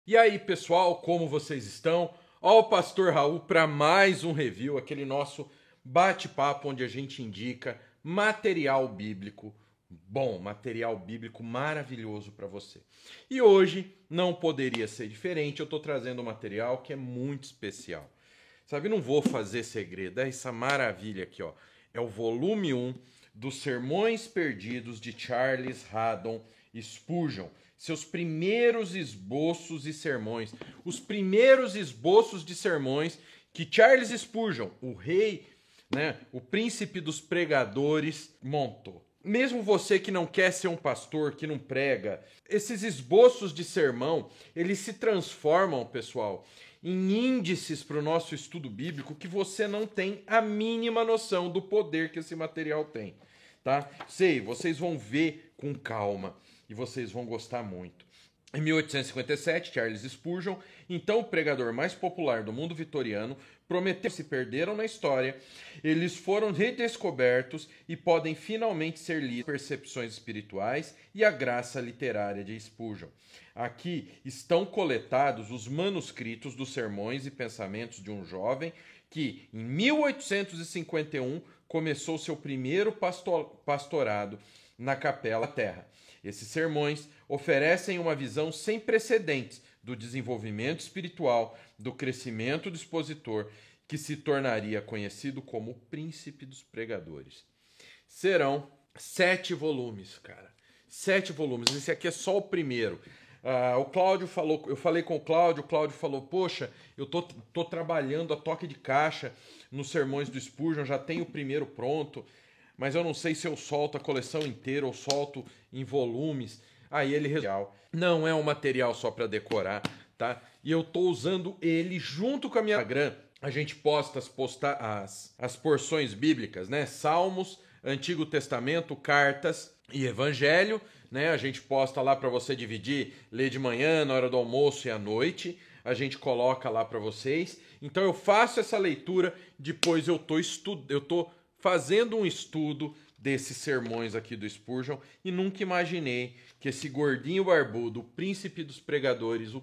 E aí, pessoal, como vocês estão? Ó, o Pastor Raul para mais um review, aquele nosso bate-papo onde a gente indica material bíblico bom, material bíblico maravilhoso para você. E hoje não poderia ser diferente, eu estou trazendo um material que é muito especial. Sabe, não vou fazer segredo, é essa maravilha aqui, ó. É o volume 1 dos Sermões Perdidos de Charles Haddon Spurgeon. Seus primeiros esboços e sermões. Os primeiros esboços de sermões que Charles Spurgeon, o rei, né, o príncipe dos pregadores, montou. Mesmo você que não quer ser um pastor, que não prega, esses esboços de sermão, eles se transformam, pessoal, em índices para o nosso estudo bíblico que você não tem a mínima noção do poder que esse material tem, tá? Sei, vocês vão ver com calma e vocês vão gostar muito. Em 1857, Charles Spurgeon, então o pregador mais popular do mundo vitoriano, prometeu que se perderam na história, eles foram redescobertos e podem finalmente ser lidos percepções espirituais e a graça literária de Spurgeon. Aqui estão coletados os manuscritos dos sermões e pensamentos de um jovem que, em 1851, começou seu primeiro pastorado na Capela Terra. Esses sermões oferecem uma visão sem precedentes do desenvolvimento espiritual, do crescimento do expositor, que se tornaria conhecido como o príncipe dos pregadores. Serão 7 volumes, cara. 7 volumes. Esse aqui é só o primeiro. O Cláudio falou, eu falei com o Cláudio falou, poxa, eu tô trabalhando a toque de caixa nos sermões do Spurgeon, já tenho o primeiro pronto, mas eu não sei se eu solto a coleção inteira ou solto em volumes. Aí ele não é um material só para decorar, tá? E eu tô usando ele junto com a minha Instagram. A gente posta as porções bíblicas, né? Salmos, Antigo Testamento, cartas e Evangelho, né? A gente posta lá para você dividir, ler de manhã, na hora do almoço e à noite. A gente coloca lá para vocês. Então eu faço essa leitura, depois eu tô fazendo um estudo desses sermões aqui do Spurgeon e nunca imaginei que esse gordinho barbudo, o príncipe dos pregadores, o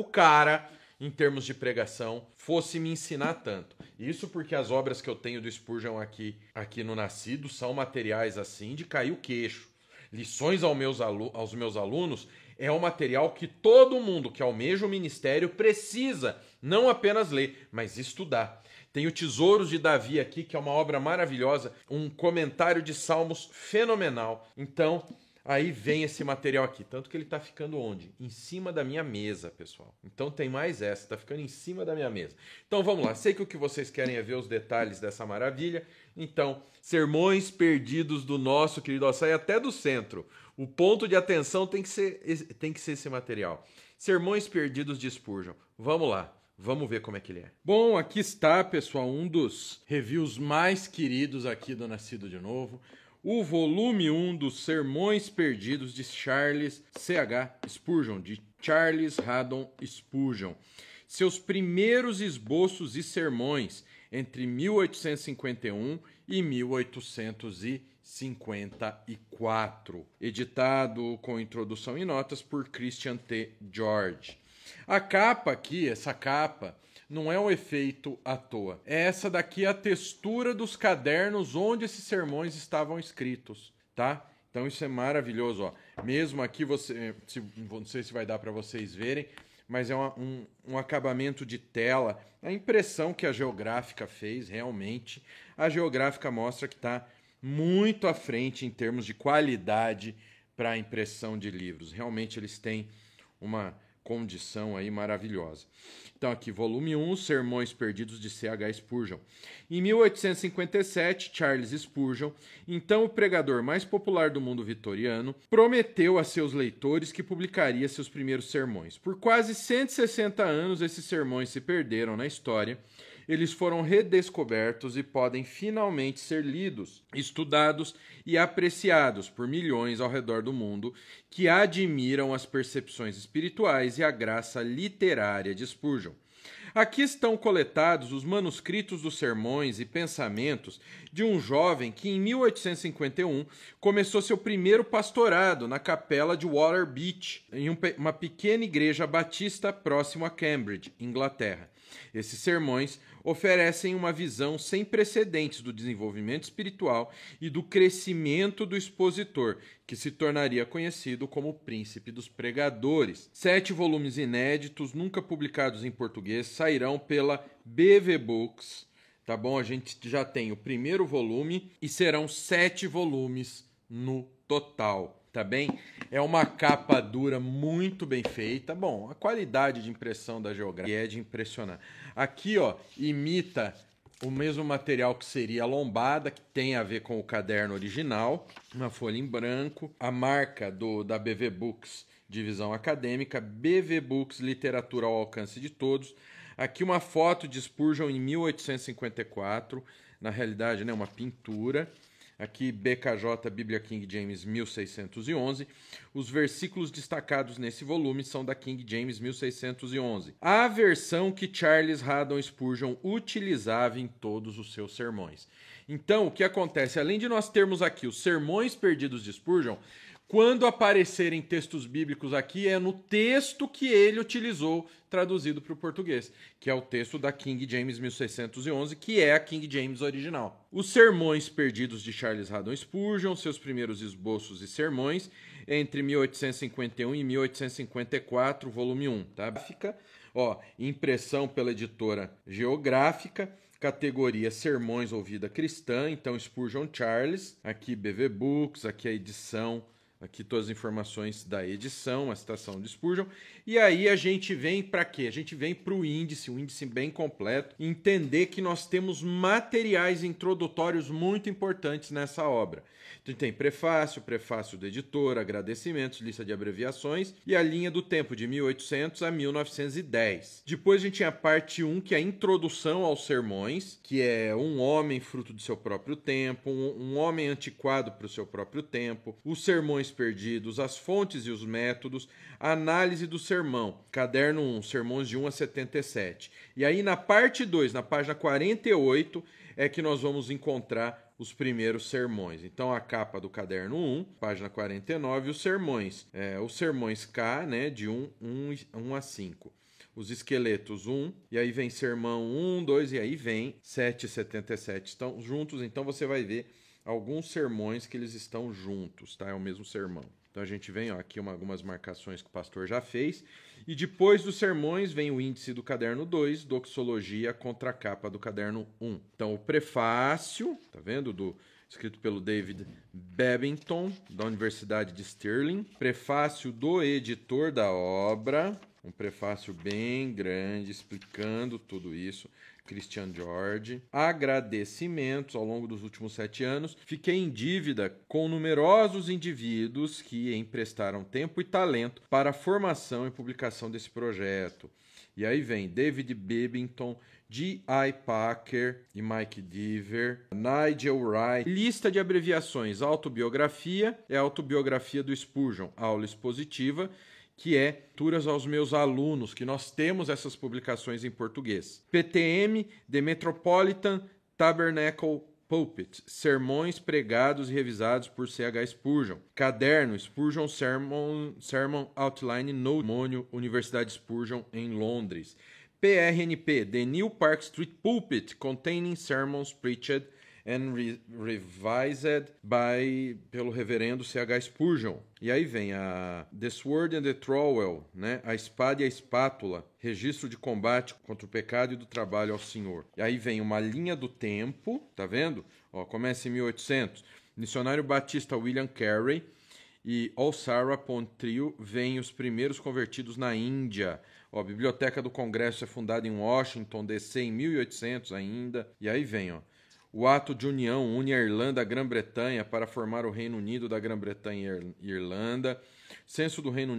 cara em termos de pregação, fosse me ensinar tanto. Isso porque as obras que eu tenho do Spurgeon aqui no Nascido são materiais assim de cair o queixo. Lições aos meus alunos é um material que todo mundo que almeja o ministério precisa não apenas ler, mas estudar. Tem o Tesouros de Davi aqui, que é uma obra maravilhosa, um comentário de Salmos fenomenal. Então, aí vem esse material aqui. Tanto que ele está ficando onde? Em cima da minha mesa, pessoal. Então tem mais essa, está ficando em cima da minha mesa. Então vamos lá, sei que o que vocês querem é ver os detalhes dessa maravilha. Então, Sermões Perdidos do nosso querido, sai até do centro. O ponto de atenção tem que ser esse material. Sermões Perdidos de Spurgeon. Vamos lá. Vamos ver como é que ele é. Bom, aqui está, pessoal, um dos reviews mais queridos aqui do Nascido de Novo. O volume 1 dos Sermões Perdidos de Charles C.H. Spurgeon, de Charles Haddon Spurgeon. Seus primeiros esboços e sermões entre 1851 e 1854. Editado com introdução e notas por Christian T. George. A capa aqui, essa capa, não é um efeito à toa. Essa daqui é a textura dos cadernos onde esses sermões estavam escritos, tá? Então isso é maravilhoso, ó. Mesmo aqui, não sei se vai dar para vocês verem, mas é um acabamento de tela. A impressão que a Geográfica fez, realmente, a Geográfica mostra que está muito à frente em termos de qualidade para a impressão de livros. Realmente eles têm uma condição aí maravilhosa. Então aqui, volume 1, Sermões Perdidos de C.H. Spurgeon. Em 1857, Charles Spurgeon, então o pregador mais popular do mundo vitoriano, prometeu a seus leitores que publicaria seus primeiros sermões. Por quase 160 anos, esses sermões se perderam na história. Eles foram redescobertos e podem finalmente ser lidos, estudados e apreciados por milhões ao redor do mundo que admiram as percepções espirituais e a graça literária de Spurgeon. Aqui estão coletados os manuscritos dos sermões e pensamentos de um jovem que em 1851 começou seu primeiro pastorado na capela de Waterbeach, em uma pequena igreja batista próximo a Cambridge, Inglaterra. Esses sermões oferecem uma visão sem precedentes do desenvolvimento espiritual e do crescimento do expositor, que se tornaria conhecido como o Príncipe dos Pregadores. 7 volumes inéditos, nunca publicados em português, sairão pela BV Books. Tá bom? A gente já tem o primeiro volume e serão 7 volumes no total. Tá bem? É uma capa dura muito bem feita. Bom, a qualidade de impressão da Geográfica é de impressionar. Aqui, ó, imita o mesmo material que seria a lombada, que tem a ver com o caderno original, uma folha em branco, a marca da BV Books, divisão acadêmica, BV Books, literatura ao alcance de todos. Aqui uma foto de Spurgeon em 1854, na realidade, né, uma pintura. Aqui, BKJ, Bíblia King James, 1611. Os versículos destacados nesse volume são da King James, 1611. A versão que Charles Haddon Spurgeon utilizava em todos os seus sermões. Então, o que acontece? Além de nós termos aqui os sermões perdidos de Spurgeon, quando aparecerem textos bíblicos aqui, é no texto que ele utilizou traduzido para o português, que é o texto da King James 1611, que é a King James original. Os sermões perdidos de Charles Haddon Spurgeon, seus primeiros esboços e sermões, entre 1851 e 1854, volume 1. Tá? Fica, ó, impressão pela editora Geográfica, categoria Sermões ou Vida Cristã, então Spurgeon Charles, aqui BV Books, aqui a edição. Aqui todas as informações da edição, a citação de Spurgeon. E aí a gente vem para quê? A gente vem para o índice, um índice bem completo, entender que nós temos materiais introdutórios muito importantes nessa obra. Então tem prefácio, prefácio do editor, agradecimentos, lista de abreviações e a linha do tempo de 1800 a 1910. Depois a gente tem a parte 1, que é a introdução aos sermões, que é um homem fruto do seu próprio tempo, um homem antiquado para o seu próprio tempo, os sermões perdidos, as fontes e os métodos, a análise do sermão, caderno 1, sermões de 1 a 77. E aí na parte 2, na página 48, é que nós vamos encontrar os primeiros sermões. Então a capa do caderno 1, página 49, os sermões K, né, de 1 a 5. Os esqueletos 1, e aí vem sermão 1, 2, e aí vem 7 e 77 estão juntos, então você vai ver alguns sermões que eles estão juntos, tá? É o mesmo sermão. Então a gente vem, ó, aqui algumas marcações que o pastor já fez. E depois dos sermões vem o índice do caderno 2, doxologia, contracapa do caderno 1. Então o prefácio, tá vendo? Escrito pelo David Babington, da Universidade de Stirling. Prefácio do editor da obra, um prefácio bem grande explicando tudo isso. Christian George. Agradecimentos ao longo dos últimos 7 anos. Fiquei em dívida com numerosos indivíduos que emprestaram tempo e talento para a formação e publicação desse projeto. E aí vem David Babington, G.I. Packer e Mike Deaver, Nigel Wright. Lista de abreviações. Autobiografia é a autobiografia do Spurgeon. Aula expositiva, que é Leituras aos meus alunos, que nós temos essas publicações em português. PTM, The Metropolitan Tabernacle Pulpit, sermões pregados e revisados por C.H. Spurgeon. Caderno, Spurgeon Sermon Outline Note, Universidade Spurgeon, em Londres. PRNP, The New Park Street Pulpit, containing sermons preached and revised pelo reverendo C.H. Spurgeon. E aí vem a The Sword and the Trowel, né? A espada e a espátula, registro de combate contra o pecado e do trabalho ao Senhor. E aí vem uma linha do tempo, tá vendo? Ó, começa em 1800. Missionário batista William Carey e All Sarah Pond Trio vêm os primeiros convertidos na Índia. Ó, a Biblioteca do Congresso é fundada em Washington, D.C. em 1800 ainda. E aí vem, ó. O ato de união une a Irlanda à Grã-Bretanha para formar o Reino Unido da Grã-Bretanha e Irlanda. O censo do Reino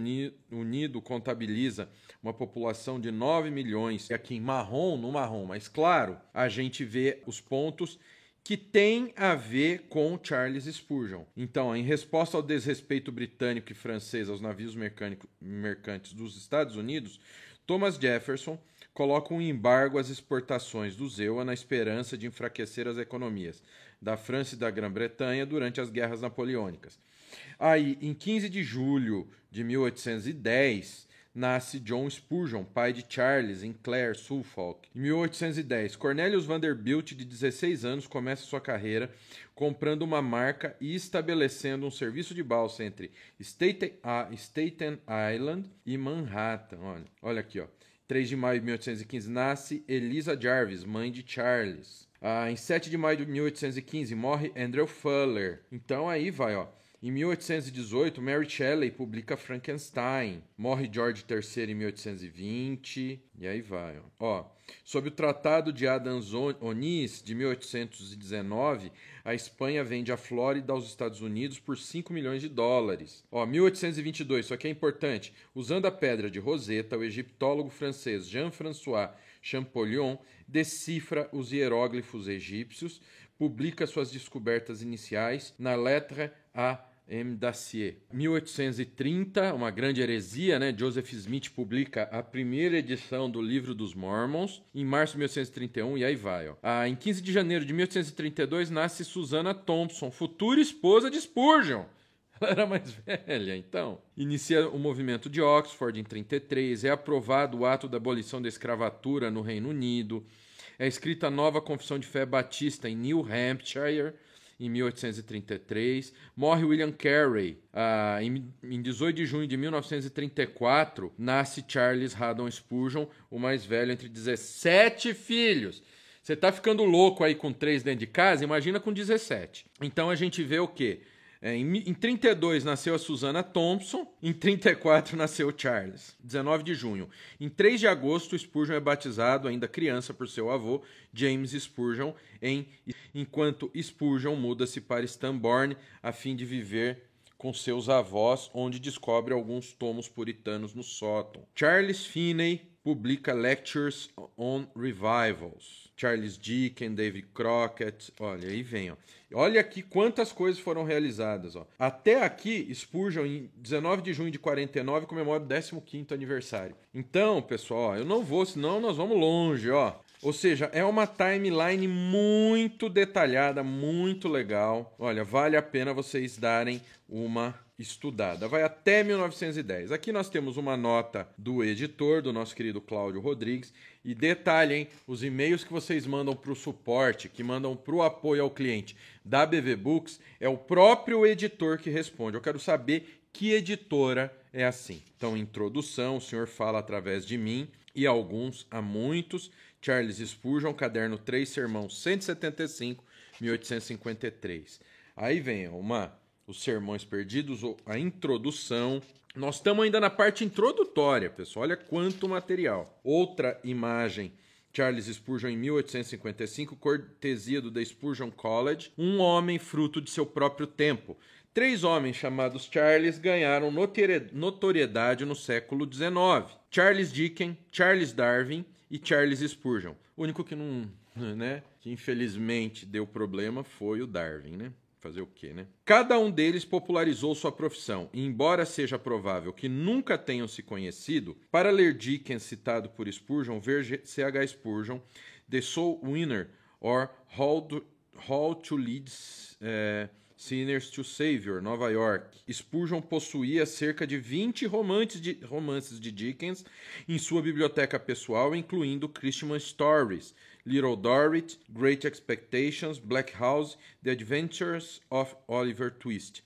Unido contabiliza uma população de 9 milhões. E aqui em marrom, no marrom, mas claro, a gente vê os pontos que tem a ver com Charles Spurgeon. Então, em resposta ao desrespeito britânico e francês aos navios mercantes dos Estados Unidos, Thomas Jefferson coloca um embargo às exportações do EUA na esperança de enfraquecer as economias da França e da Grã-Bretanha durante as guerras napoleônicas. Aí, em 15 de julho de 1810, nasce John Spurgeon, pai de Charles, em Clare, Suffolk. Em 1810, Cornelius Vanderbilt, de 16 anos, começa sua carreira comprando uma marca e estabelecendo um serviço de balsa entre Staten Island e Manhattan. Olha aqui, ó. 3 de maio de 1815, nasce Eliza Jarvis, mãe de Charles. Em 7 de maio de 1815, morre Andrew Fuller. Então aí vai, ó. Em 1818, Mary Shelley publica Frankenstein. Morre George III em 1820. E aí vai. Ó, sob o Tratado de Adams-Onís, de 1819, a Espanha vende a Flórida aos Estados Unidos por 5 milhões de dólares. Ó, 1822, isso aqui é importante. Usando a pedra de Rosetta, o egiptólogo francês Jean-François Champollion decifra os hieróglifos egípcios, publica suas descobertas iniciais na Lettre à M. Dacier. 1830, uma grande heresia, né? Joseph Smith publica a primeira edição do Livro dos Mormons, em março de 1831, e aí vai. Ó. Em 15 de janeiro de 1832, nasce Susanna Thompson, futura esposa de Spurgeon. Ela era mais velha, então. Inicia o movimento de Oxford em 33, é aprovado o ato da abolição da escravatura no Reino Unido, é escrita a nova Confissão de Fé Batista em New Hampshire, em 1833. Morre William Carey. Em 18 de junho de 1934, nasce Charles Haddon Spurgeon, o mais velho entre 17 filhos. Você tá ficando louco aí com 3 dentro de casa? Imagina com 17. Então a gente vê o quê? Em 32 nasceu a Susanna Thompson, em 34 nasceu o Charles. 19 de junho. Em 3 de agosto, Spurgeon é batizado, ainda criança, por seu avô, James Spurgeon, enquanto Spurgeon muda-se para Stambourne a fim de viver com seus avós, onde descobre alguns tomos puritanos no sótão. Charles Finney publica Lectures on Revivals. Charles Dickens, David Crockett, olha, aí vem, ó. Olha aqui quantas coisas foram realizadas, ó. Até aqui, Spurgeon, em 19 de junho de 49, comemora o 15º aniversário. Então, pessoal, ó, eu não vou, senão nós vamos longe, ó. Ou seja, é uma timeline muito detalhada, muito legal. Olha, vale a pena vocês darem uma estudada. Vai até 1910. Aqui nós temos uma nota do editor, do nosso querido Cláudio Rodrigues. E detalhe, hein? Os e-mails que vocês mandam para o suporte, que mandam para o apoio ao cliente da BV Books, é o próprio editor que responde. Eu quero saber que editora é assim. Então, introdução, o senhor fala através de mim e alguns, há muitos. Charles Spurgeon, caderno 3, sermão 175, 1853. Aí vem os sermões perdidos, a introdução. Nós estamos ainda na parte introdutória, pessoal. Olha quanto material. Outra imagem, Charles Spurgeon em 1855, cortesia do The Spurgeon College. Um homem fruto de seu próprio tempo. 3 homens chamados Charles ganharam notoriedade no século XIX. Charles Dickens, Charles Darwin e Charles Spurgeon. O único que não, né, que infelizmente deu problema foi o Darwin, né? Fazer o quê, né? Cada um deles popularizou sua profissão, e embora seja provável que nunca tenham se conhecido, para ler Dickens citado por Spurgeon, ver C.H. Spurgeon, The Soul Winner, or How to Lead Sinners to Savior, Nova York. Spurgeon possuía cerca de 20 romances de Dickens em sua biblioteca pessoal, incluindo Christmas Stories, Little Dorrit, Great Expectations, Black House, The Adventures of Oliver Twist.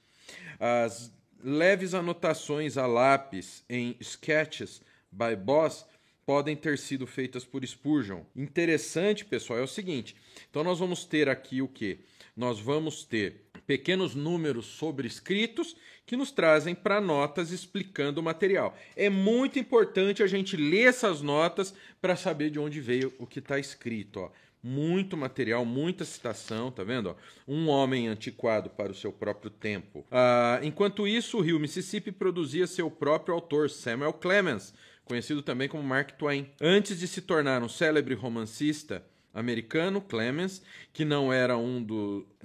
As leves anotações a lápis em Sketches by Boz podem ter sido feitas por Spurgeon. Interessante, pessoal, é o seguinte. Então nós vamos ter aqui o quê? Nós vamos ter pequenos números sobrescritos que nos trazem para notas explicando o material. É muito importante a gente ler essas notas para saber de onde veio o que está escrito. Ó. Muito material, muita citação, tá vendo? Ó? Um homem antiquado para o seu próprio tempo. Enquanto isso, o rio Mississippi produzia seu próprio autor, Samuel Clemens, conhecido também como Mark Twain. Antes de se tornar um célebre romancista americano, Clemens, que não era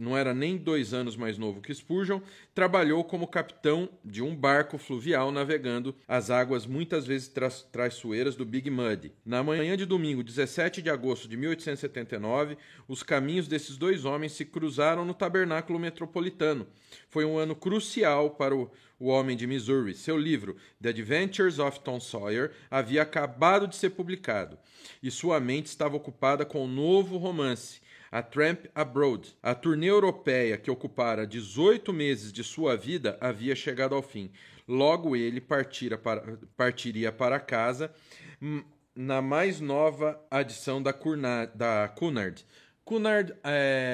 não era nem 2 anos mais novo que Spurgeon, trabalhou como capitão de um barco fluvial navegando as águas muitas vezes traiçoeiras do Big Muddy. Na manhã de domingo, 17 de agosto de 1879, os caminhos desses dois homens se cruzaram no Tabernáculo Metropolitano. Foi um ano crucial para o homem de Missouri. Seu livro, The Adventures of Tom Sawyer, havia acabado de ser publicado, e sua mente estava ocupada com um novo romance, A Tramp Abroad. A turnê europeia, que ocupara 18 meses de sua vida, havia chegado ao fim. Logo ele partiria para casa na mais nova adição da Cunard. Cunard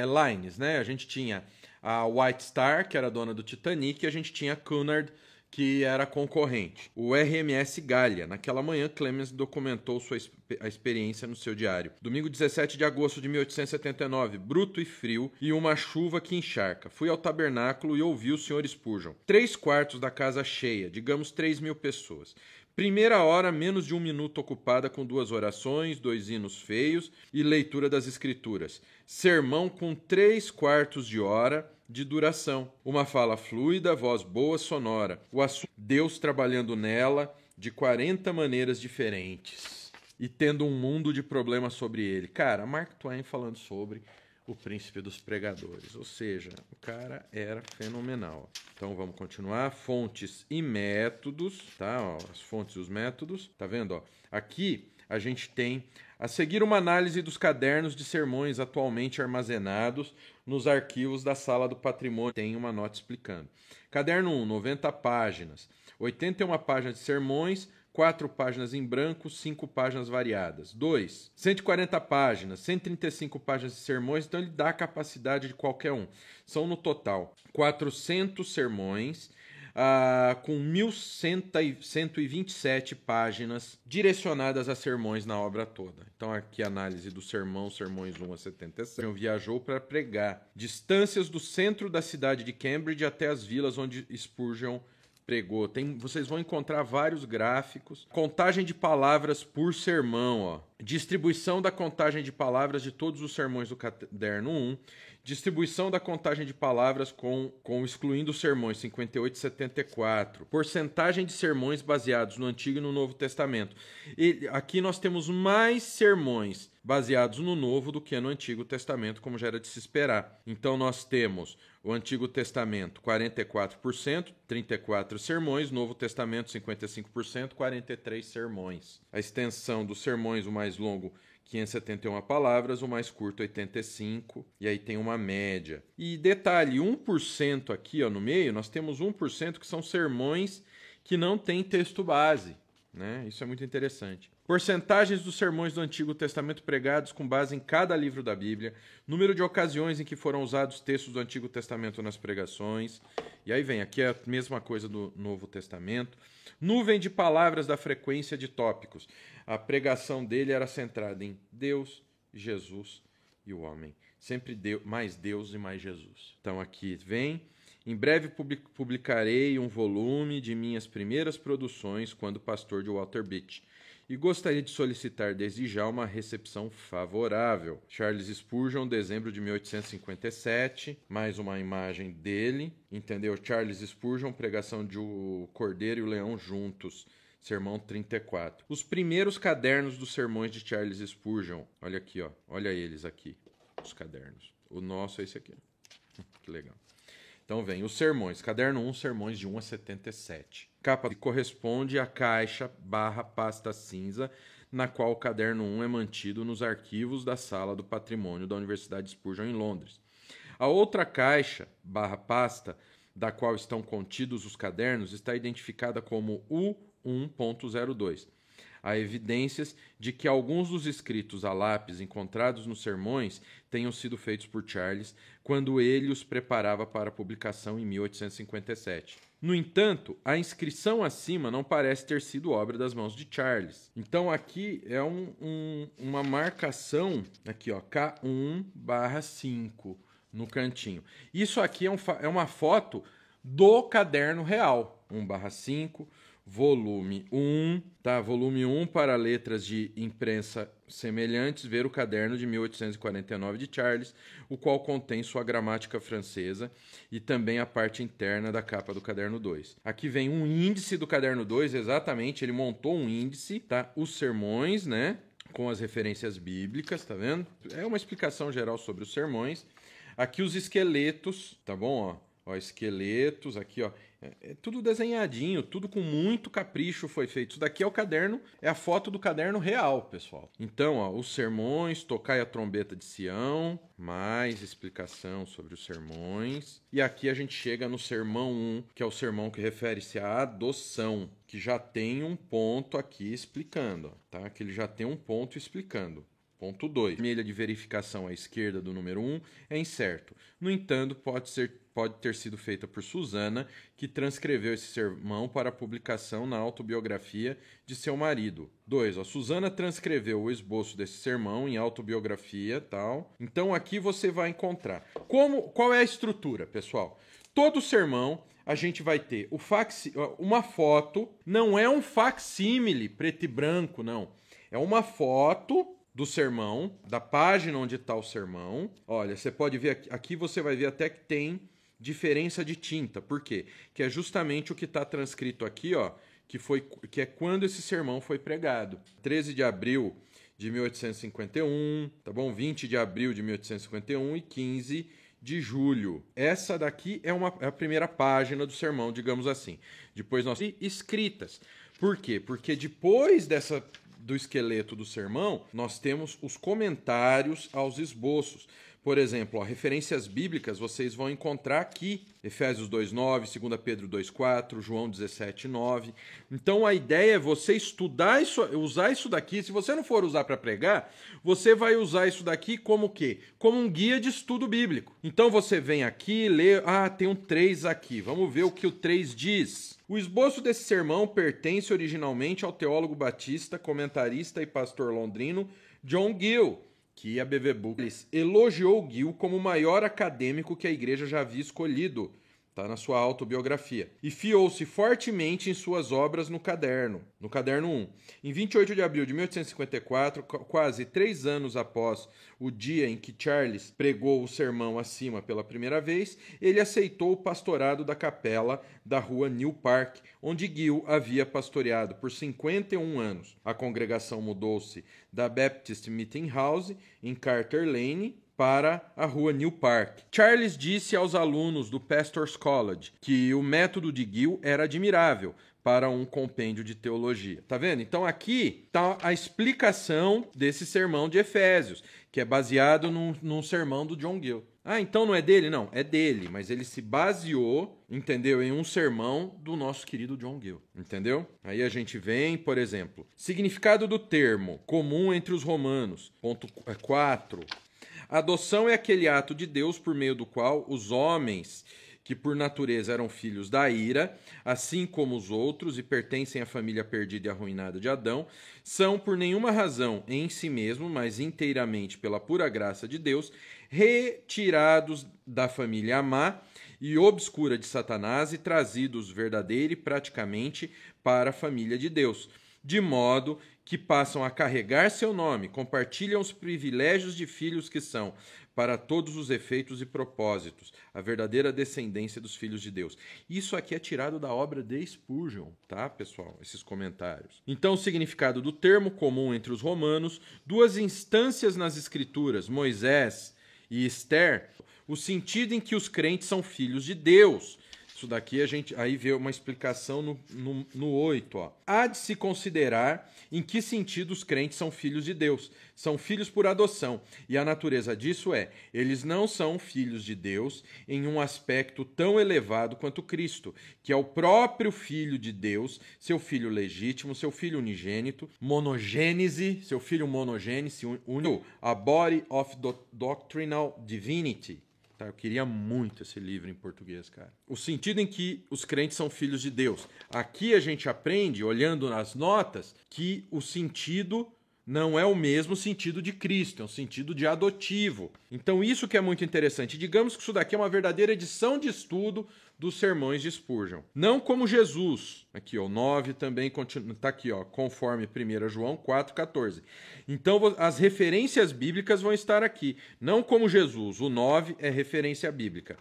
Lines, né? A gente tinha a White Star, que era dona do Titanic, e a gente tinha a Cunard, que era concorrente. O RMS Gallia. Naquela manhã, Clemens documentou a experiência no seu diário. Domingo 17 de agosto de 1879, bruto e frio, e uma chuva que encharca. Fui ao tabernáculo e ouvi o Sr. Spurgeon. 3/4 da casa cheia, digamos 3.000 pessoas. Primeira hora, menos de 1 minuto ocupada com 2 orações, 2 hinos feios e leitura das Escrituras. Sermão com 3/4 de hora de duração. Uma fala fluida, voz boa, sonora. O assunto, Deus trabalhando nela de 40 maneiras diferentes e tendo um mundo de problemas sobre ele. Cara, Mark Twain falando sobre o príncipe dos pregadores. Ou seja, o cara era fenomenal. Então vamos continuar. Fontes e métodos, tá? Ó, as fontes e os métodos. Tá vendo? Ó? Aqui a gente tem a seguir uma análise dos cadernos de sermões atualmente armazenados nos arquivos da Sala do Patrimônio. Tem uma nota explicando. Caderno 1, 90 páginas. 81 páginas de sermões, 4 páginas em branco, 5 páginas variadas. 2, 140 páginas, 135 páginas de sermões, então ele dá a capacidade de qualquer um. São no total 400 sermões, com 1.127 páginas direcionadas a sermões na obra toda. Então aqui a análise do sermão, sermões 1 a 77. Viajou para pregar distâncias do centro da cidade de Cambridge até as vilas onde Spurgeon pregou. Vocês vão encontrar vários gráficos. Contagem de palavras por sermão. Ó. Distribuição da contagem de palavras de todos os sermões do caderno 1. Distribuição da contagem de palavras com excluindo os sermões 58 e 74. Porcentagem de sermões baseados no Antigo e no Novo Testamento. E aqui nós temos mais sermões baseados no Novo do que no Antigo Testamento, como já era de se esperar. Então nós temos o Antigo Testamento 44%, 34 sermões, Novo Testamento 55%, 43 sermões. A extensão dos sermões, o mais longo 571 palavras, o mais curto 85, e aí tem uma média. E detalhe, 1% aqui ó, no meio, nós temos 1% que são sermões que não têm texto base. Né? Isso é muito interessante. Porcentagens dos sermões do Antigo Testamento pregados com base em cada livro da Bíblia, número de ocasiões em que foram usados textos do Antigo Testamento nas pregações, e aí vem, aqui é a mesma coisa do Novo Testamento. Nuvem de palavras da frequência de tópicos. A pregação dele era centrada em Deus, Jesus e o homem. Sempre mais Deus e mais Jesus. Então aqui vem... Em breve publicarei um volume de minhas primeiras produções quando pastor de Walter Beach. E gostaria de solicitar desde já uma recepção favorável. Charles Spurgeon, dezembro de 1857. Mais uma imagem dele. Entendeu? Charles Spurgeon, pregação de O Cordeiro e o Leão juntos. Sermão 34. Os primeiros cadernos dos sermões de Charles Spurgeon. Olha aqui, ó. Olha eles aqui. Os cadernos. O nosso é esse aqui. Que legal. Então vem os sermões. Caderno 1, sermões de 1 a 77. Capa que corresponde à caixa / pasta cinza, na qual o caderno 1 é mantido nos arquivos da Sala do Patrimônio da Universidade Spurgeon em Londres. A outra caixa / pasta, da qual estão contidos os cadernos, está identificada como U1.02. Há evidências de que alguns dos escritos a lápis encontrados nos sermões tenham sido feitos por Charles quando ele os preparava para publicação em 1857. No entanto, a inscrição acima não parece ter sido obra das mãos de Charles. Então aqui é uma marcação, aqui ó, K1/5 no cantinho. Isso aqui é uma foto do caderno real, 1/5, volume 1, tá? Volume 1 para letras de imprensa semelhantes, ver o caderno de 1849 de Charles, o qual contém sua gramática francesa e também a parte interna da capa do caderno 2. Aqui vem um índice do caderno 2, exatamente, ele montou um índice, tá? Os sermões, né? Com as referências bíblicas, tá vendo? É uma explicação geral sobre os sermões. Aqui os esqueletos, tá bom? Ó, esqueletos, aqui, ó. É tudo desenhadinho, tudo com muito capricho foi feito. Isso daqui é o caderno, é a foto do caderno real, pessoal. Então, ó, os sermões, tocai a trombeta de Sião, mais explicação sobre os sermões. E aqui a gente chega no sermão 1, que é o sermão que refere-se à adoção, que já tem um ponto aqui explicando, ó, tá? Que ele já tem um ponto explicando. Ponto 2. A milha de verificação à esquerda do número 1 é incerto. No entanto, pode ter sido feita por Susana, que transcreveu esse sermão para publicação na autobiografia de seu marido. 2. Susana transcreveu o esboço desse sermão em autobiografia, tal. Então aqui você vai encontrar. Qual é a estrutura, pessoal? Todo sermão a gente vai ter uma foto, não é um facsímile preto e branco, não. É uma foto do sermão, da página onde está o sermão. Olha, você pode ver aqui, você vai ver até que tem diferença de tinta. Por quê? Que é justamente o que está transcrito aqui, ó, que é quando esse sermão foi pregado. 13 de abril de 1851, tá bom? 20 de abril de 1851 e 15 de julho. Essa daqui é a primeira página do sermão, digamos assim. Depois nós temos escritas. Por quê? Porque depois do esqueleto do sermão, nós temos os comentários aos esboços. Por exemplo, referências bíblicas vocês vão encontrar aqui. Efésios 2:9, 2 Pedro 2:4, João 17:9. Então a ideia é você estudar isso, usar isso daqui. Se você não for usar para pregar, você vai usar isso daqui como o quê? Como um guia de estudo bíblico. Então você vem aqui, lê, tem um 3 aqui. Vamos ver o que o 3 diz. O esboço desse sermão pertence originalmente ao teólogo batista, comentarista e pastor londrino John Gill, que a B.V. Books elogiou Gill como o maior acadêmico que a igreja já havia escolhido, tá, na sua autobiografia, e fiou-se fortemente em suas obras no caderno 1. Em 28 de abril de 1854, quase 3 anos após o dia em que Charles pregou o sermão acima pela primeira vez, ele aceitou o pastorado da capela da rua New Park, onde Gill havia pastoreado por 51 anos. A congregação mudou-se da Baptist Meeting House, em Carter Lane, para a rua New Park. Charles disse aos alunos do Pastors College que o método de Gill era admirável para um compêndio de teologia. Tá vendo? Então aqui está a explicação desse sermão de Efésios, que é baseado num sermão do John Gill. Então não é dele? Não, é dele, mas ele se baseou, entendeu, em um sermão do nosso querido John Gill, entendeu? Aí a gente vem, por exemplo, significado do termo comum entre os romanos, ponto 4. A adoção é aquele ato de Deus por meio do qual os homens, que por natureza eram filhos da ira, assim como os outros e pertencem à família perdida e arruinada de Adão, são por nenhuma razão em si mesmo, mas inteiramente pela pura graça de Deus, retirados da família má e obscura de Satanás e trazidos verdadeira e praticamente para a família de Deus, de modo que passam a carregar seu nome, compartilham os privilégios de filhos que são, para todos os efeitos e propósitos, a verdadeira descendência dos filhos de Deus. Isso aqui é tirado da obra de Spurgeon, tá, pessoal? Esses comentários. Então, o significado do termo comum entre os romanos, 2 instâncias nas Escrituras, Moisés e Esther, o sentido em que os crentes são filhos de Deus. Isso daqui a gente aí vê uma explicação no 8. Ó. Há de se considerar em que sentido os crentes são filhos de Deus. São filhos por adoção. E a natureza disso eles não são filhos de Deus em um aspecto tão elevado quanto Cristo, que é o próprio Filho de Deus, seu Filho legítimo, seu Filho unigênito, monogênese, seu Filho monogênese, a Body of Doctrinal Divinity. Tá, eu queria muito esse livro em português, cara. O sentido em que os crentes são filhos de Deus. Aqui a gente aprende, olhando nas notas, que o sentido não é o mesmo sentido de Cristo, é um sentido de adotivo. Então isso que é muito interessante. Digamos que isso daqui é uma verdadeira edição de estudo dos sermões de Spurgeon. Não como Jesus. Aqui, o 9 também está aqui, conforme 1 João 4,14. Então, as referências bíblicas vão estar aqui. Não como Jesus. O 9 é referência bíblica.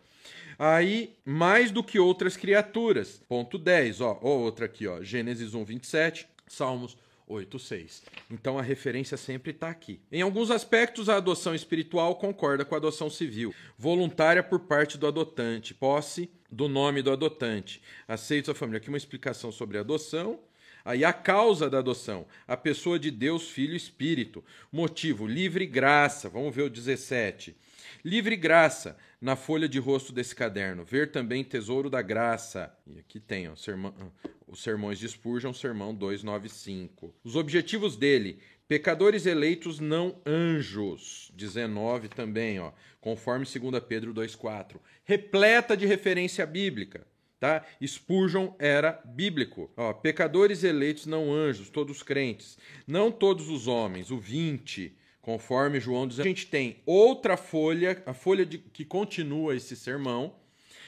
Aí, mais do que outras criaturas. Ponto 10, outra aqui, Gênesis 1, 27, Salmos 8:6. Então a referência sempre está aqui. Em alguns aspectos, a adoção espiritual concorda com a adoção civil. Voluntária por parte do adotante. Posse do nome do adotante. Aceitos a família. Aqui uma explicação sobre a adoção. Aí a causa da adoção. A pessoa de Deus, Filho e Espírito. Motivo, livre graça. Vamos ver o 17. Livre graça, na folha de rosto desse caderno. Ver também Tesouro da Graça. E aqui tem os sermões de Spurgeon, sermão 295. Os objetivos dele, pecadores eleitos, não anjos. 19 também, conforme 2 Pedro 2,4. Repleta de referência bíblica. Tá? Spurgeon era bíblico. Pecadores eleitos, não anjos, todos crentes. Não todos os homens, o 20. Conforme João diz, a gente tem outra folha, a folha que continua esse sermão.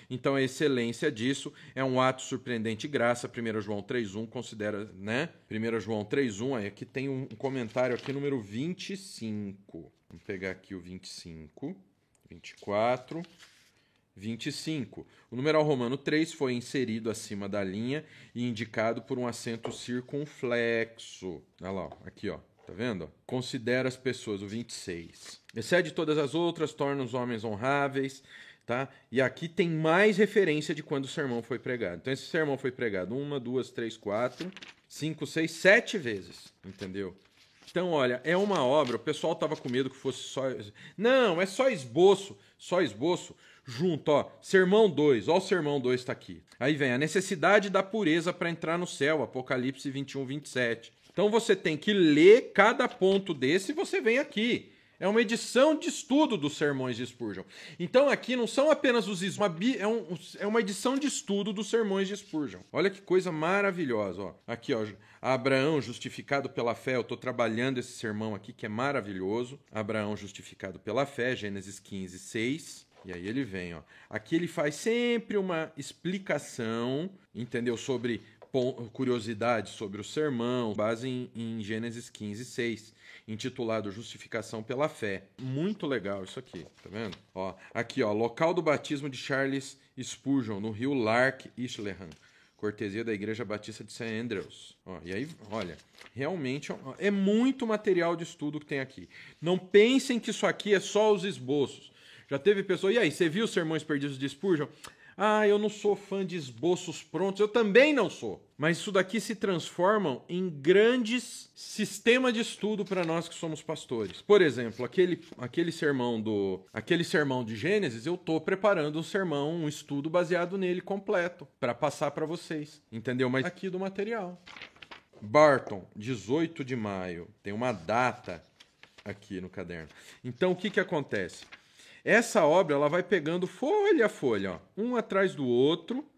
Então a excelência disso é um ato surpreendente de graça. 1 João 3,1 considera, né? 1 João 3,1, aí aqui tem um comentário aqui, número 25. Vamos pegar aqui o 25, 24, 25. O numeral romano 3 foi inserido acima da linha e indicado por um acento circunflexo. Olha lá, aqui, Tá vendo? Considera as pessoas, o 26. Excede todas as outras, torna os homens honráveis, tá? E aqui tem mais referência de quando o sermão foi pregado. Então esse sermão foi pregado 1, 2, 3, 4, 5, 6, 7 vezes, entendeu? Então, olha, é uma obra, o pessoal estava com medo que fosse só... Não, é só esboço, junto, sermão 2, o sermão 2 está aqui. Aí vem a necessidade da pureza para entrar no céu, Apocalipse 21, 27. Então você tem que ler cada ponto desse e você vem aqui. É uma edição de estudo dos sermões de Spurgeon. Então aqui não são apenas os... É uma edição de estudo dos sermões de Spurgeon. Olha que coisa maravilhosa. Aqui, Abraão justificado pela fé. Eu estou trabalhando esse sermão aqui que é maravilhoso. Abraão justificado pela fé, Gênesis 15, 6. E aí ele vem. Aqui ele faz sempre uma explicação, entendeu? Sobre... curiosidade sobre o sermão, base em Gênesis 15, 6, intitulado Justificação pela Fé. Muito legal isso aqui, tá vendo? Aqui, local do batismo de Charles Spurgeon, no rio Lark, Islehan, cortesia da Igreja Batista de St. Andrews. E aí, olha, realmente é muito material de estudo que tem aqui. Não pensem que isso aqui é só os esboços. Já teve pessoa, e aí, você viu os sermões perdidos de Spurgeon? Eu não sou fã de esboços prontos. Eu também não sou. Mas isso daqui se transformam em grandes sistemas de estudo para nós que somos pastores. Por exemplo, aquele sermão de Gênesis, eu estou preparando um estudo baseado nele completo, para passar para vocês. Entendeu? Mas aqui do material. Barton, 18 de maio. Tem uma data aqui no caderno. Então, o que acontece? Essa obra ela vai pegando folha a folha, um atrás do outro,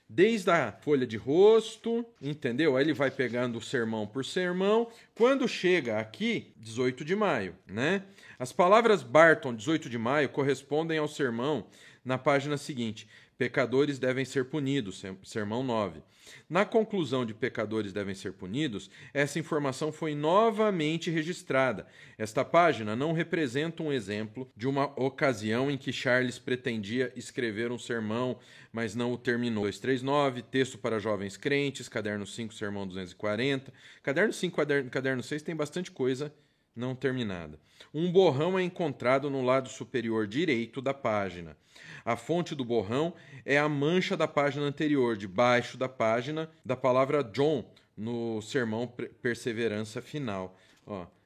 desde a folha de rosto, entendeu? Aí ele vai pegando sermão por sermão. Quando chega aqui, 18 de maio, né? As palavras Barton, 18 de maio, correspondem ao sermão na página seguinte. Pecadores devem ser punidos, sermão 9. Na conclusão de pecadores devem ser punidos, essa informação foi novamente registrada. Esta página não representa um exemplo de uma ocasião em que Charles pretendia escrever um sermão, mas não o terminou. 239, texto para jovens crentes, caderno 5, sermão 240. Caderno 5 e caderno 6 tem bastante coisa não terminada. Um borrão é encontrado no lado superior direito da página. A fonte do borrão é a mancha da página anterior, debaixo da página da palavra John, no sermão Perseverança Final.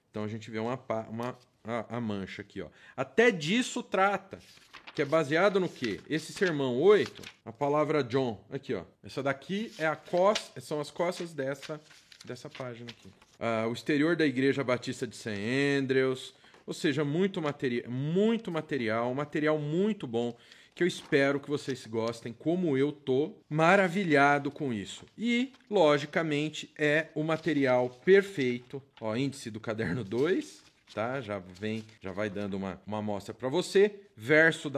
Então a gente vê a mancha aqui. Até disso trata, que é baseado no quê? Esse sermão 8, a palavra John, aqui. Essa daqui são as costas dessa página aqui. O exterior da Igreja Batista de St. Andrews, ou seja, muito material, material muito bom, que eu espero que vocês gostem, como eu tô maravilhado com isso. E, logicamente, é o material perfeito. Índice do caderno 2, tá? Já vai dando uma amostra para você. Verso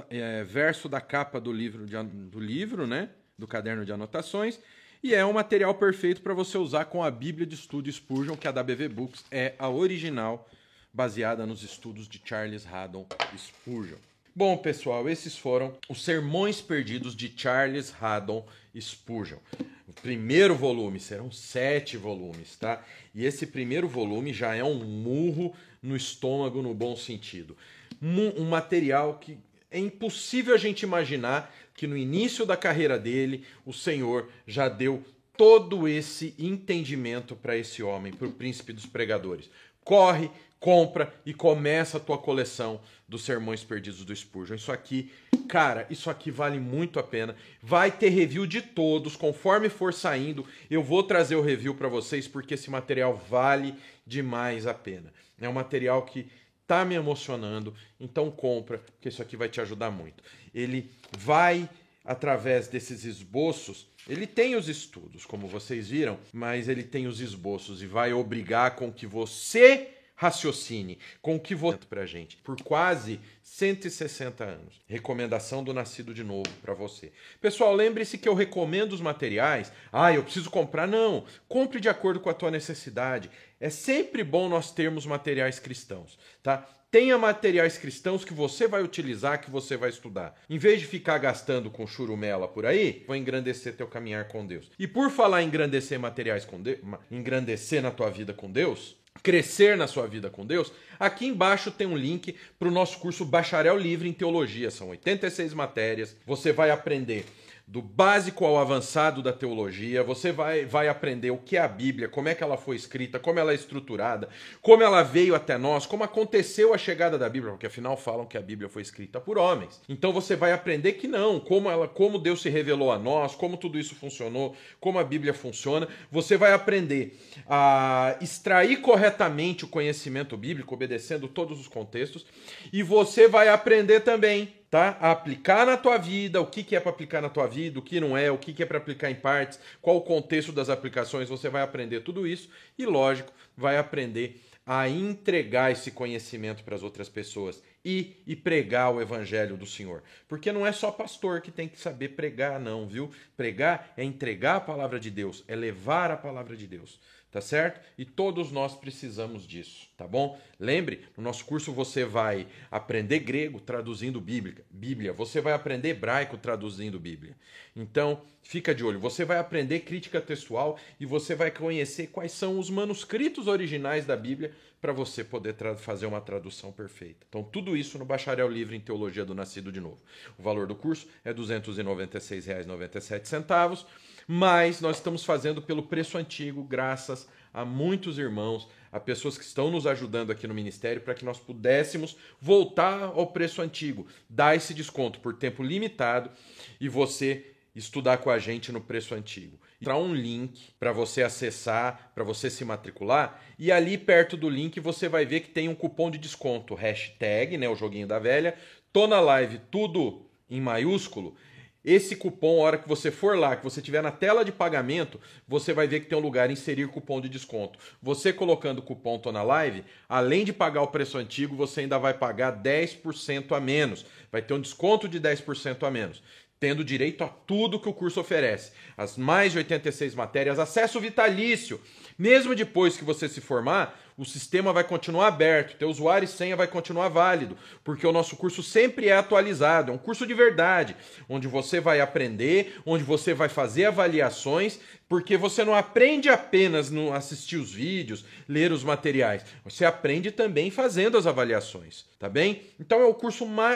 da capa do livro, né? do caderno de anotações. E é um material perfeito para você usar com a Bíblia de Estudo Spurgeon, que a da BV Books é a original, baseada nos estudos de Charles Haddon Spurgeon. Bom, pessoal, esses foram os Sermões Perdidos de Charles Haddon Spurgeon. O primeiro volume, serão 7 volumes, tá? E esse primeiro volume já é um murro no estômago, no bom sentido. Um material que é impossível a gente imaginar que no início da carreira dele, o Senhor já deu todo esse entendimento para esse homem, para o príncipe dos pregadores. Corre, compra e começa a tua coleção dos Sermões Perdidos do Spurgeon. Isso aqui, cara, isso aqui vale muito a pena. Vai ter review de todos, conforme for saindo, eu vou trazer o review para vocês, porque esse material vale demais a pena. É um material que tá me emocionando, então compra, porque isso aqui vai te ajudar muito. Ele vai, através desses esboços, ele tem os estudos, como vocês viram, mas ele tem os esboços e vai obrigar com que você raciocine, com que você pra gente, por quase 160 anos. Recomendação do Nascido de Novo para você. Pessoal, lembre-se que eu recomendo os materiais. Eu preciso comprar. Não, compre de acordo com a tua necessidade. É sempre bom nós termos materiais cristãos, tá? Tenha materiais cristãos que você vai utilizar, que você vai estudar. Em vez de ficar gastando com churumela por aí, vou engrandecer teu caminhar com Deus. E por falar em engrandecer materiais com Deus, engrandecer na tua vida com Deus, crescer na sua vida com Deus, aqui embaixo tem um link para o nosso curso Bacharel Livre em Teologia. São 86 matérias. Você vai aprender do básico ao avançado da teologia, você vai aprender o que é a Bíblia, como é que ela foi escrita, como ela é estruturada, como ela veio até nós, como aconteceu a chegada da Bíblia, porque afinal falam que a Bíblia foi escrita por homens. Então você vai aprender que não, como Deus se revelou a nós, como tudo isso funcionou, como a Bíblia funciona. Você vai aprender a extrair corretamente o conhecimento bíblico, obedecendo todos os contextos, e você vai aprender também, tá? A aplicar na tua vida, o que é para aplicar na tua vida, o que não é, o que é para aplicar em partes, qual o contexto das aplicações, você vai aprender tudo isso e, lógico, vai aprender a entregar esse conhecimento para as outras pessoas e pregar o evangelho do Senhor. Porque não é só pastor que tem que saber pregar, não, viu? Pregar é entregar a palavra de Deus, é levar a palavra de Deus. Tá certo? E todos nós precisamos disso, tá bom? Lembre, no nosso curso você vai aprender grego traduzindo Bíblia, você vai aprender hebraico traduzindo Bíblia. Então, fica de olho, você vai aprender crítica textual e você vai conhecer quais são os manuscritos originais da Bíblia para você poder fazer uma tradução perfeita. Então, tudo isso no Bacharel Livre em Teologia do Nascido de Novo. O valor do curso é R$ 296,97, mas nós estamos fazendo pelo preço antigo, graças a muitos irmãos, a pessoas que estão nos ajudando aqui no ministério, para que nós pudéssemos voltar ao preço antigo, dar esse desconto por tempo limitado e você estudar com a gente no preço antigo. Entrar um link para você acessar, para você se matricular, e ali perto do link você vai ver que tem um cupom de desconto, hashtag, né, o joguinho da velha, tô na live, tudo em maiúsculo. Esse cupom, a hora que você for lá, que você estiver na tela de pagamento, você vai ver que tem um lugar inserir cupom de desconto. Você colocando o cupom Tô na Live, além de pagar o preço antigo, você ainda vai pagar 10% a menos. Vai ter um desconto de 10% a menos, tendo direito a tudo que o curso oferece. As mais de 86 matérias, acesso vitalício. Mesmo depois que você se formar, o sistema vai continuar aberto, teu usuário e senha vai continuar válido, porque o nosso curso sempre é atualizado, é um curso de verdade, onde você vai aprender, onde você vai fazer avaliações, porque você não aprende apenas no assistir os vídeos, ler os materiais, você aprende também fazendo as avaliações, tá bem? Então é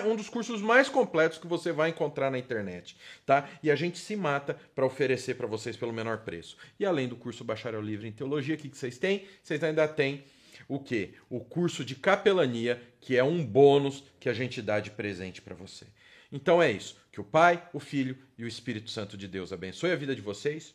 um dos cursos mais completos que você vai encontrar na internet, tá? E a gente se mata para oferecer para vocês pelo menor preço. E além do curso Bacharel Livre em Teologia, o que vocês têm? Vocês ainda têm o quê? O curso de capelania, que é um bônus que a gente dá de presente para você. Então é isso. Que o Pai, o Filho e o Espírito Santo de Deus abençoe a vida de vocês.